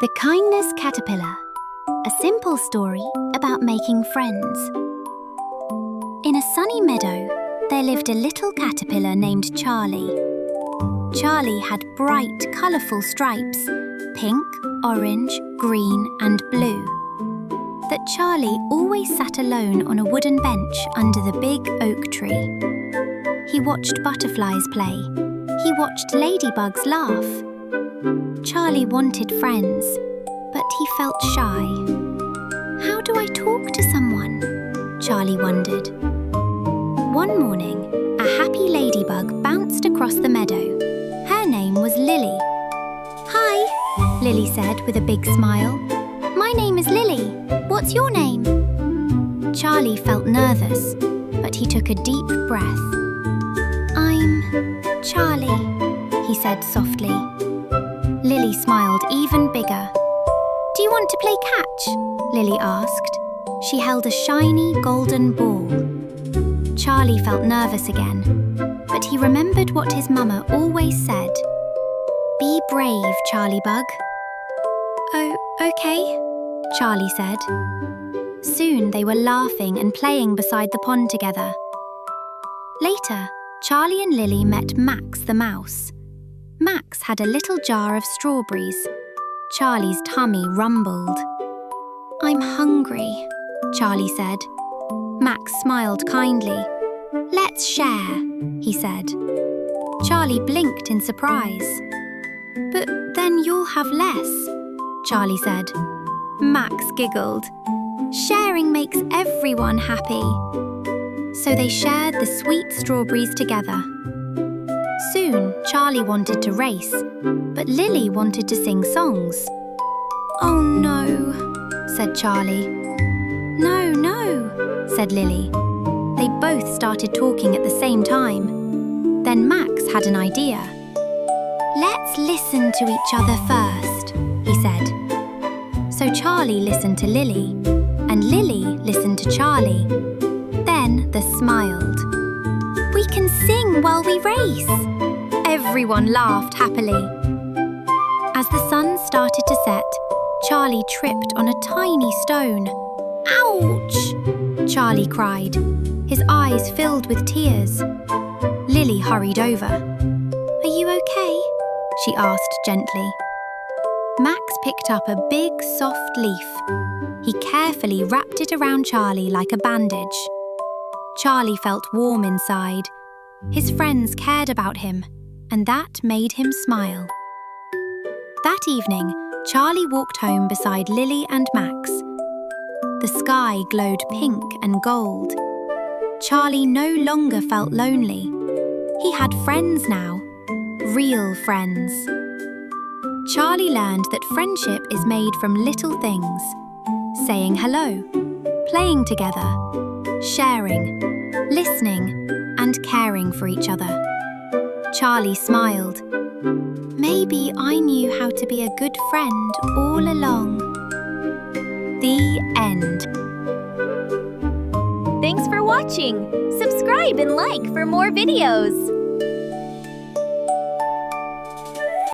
The Kindness Caterpillar, a simple story about making friends. In a sunny meadow, there lived a little caterpillar named Charlie. Charlie had bright, colourful stripes, pink, orange, green and blue. That Charlie always sat alone on a wooden bench under the big oak tree. He watched butterflies play. He watched ladybugs laugh. Charlie wanted friends, but he felt shy. How do I talk to someone? Charlie wondered. One morning, a happy ladybug bounced across the meadow. Her name was Lily. "Hi," Lily said with a big smile. "My name is Lily. What's your name?" Charlie felt nervous, but he took a deep breath. "I'm Charlie," he said softly. Lily smiled even bigger. "Do you want to play catch?" Lily asked. She held a shiny golden ball. Charlie felt nervous again, but he remembered what his mama always said. "Be brave, Charlie Bug." "Oh, okay," Charlie said. Soon they were laughing and playing beside the pond together. Later, Charlie and Lily met Max the mouse. Max had a little jar of strawberries. Charlie's tummy rumbled. "I'm hungry," Charlie said. Max smiled kindly. "Let's share," he said. Charlie blinked in surprise. "But then you'll have less," Charlie said. Max giggled. "Sharing makes everyone happy." So they shared the sweet strawberries together. Soon, Charlie wanted to race, but Lily wanted to sing songs. "Oh no," said Charlie. "No, no," said Lily. They both started talking at the same time. Then Max had an idea. "Let's listen to each other first," he said. So Charlie listened to Lily, and Lily listened to Charlie. Then they smiled. "We can sing while we race." Everyone laughed happily. As the sun started to set, Charlie tripped on a tiny stone. "Ouch!" Charlie cried. His eyes filled with tears. Lily hurried over. "Are you okay?" she asked gently. Max picked up a big, soft leaf. He carefully wrapped it around Charlie like a bandage. Charlie felt warm inside. His friends cared about him, and that made him smile. That evening, Charlie walked home beside Lily and Max. The sky glowed pink and gold. Charlie no longer felt lonely. He had friends now, real friends. Charlie learned that friendship is made from little things. Saying hello, playing together, sharing, listening, and caring for each other. Charlie smiled. Maybe I knew how to be a good friend all along. The end. Thanks for watching. Subscribe and like for more videos.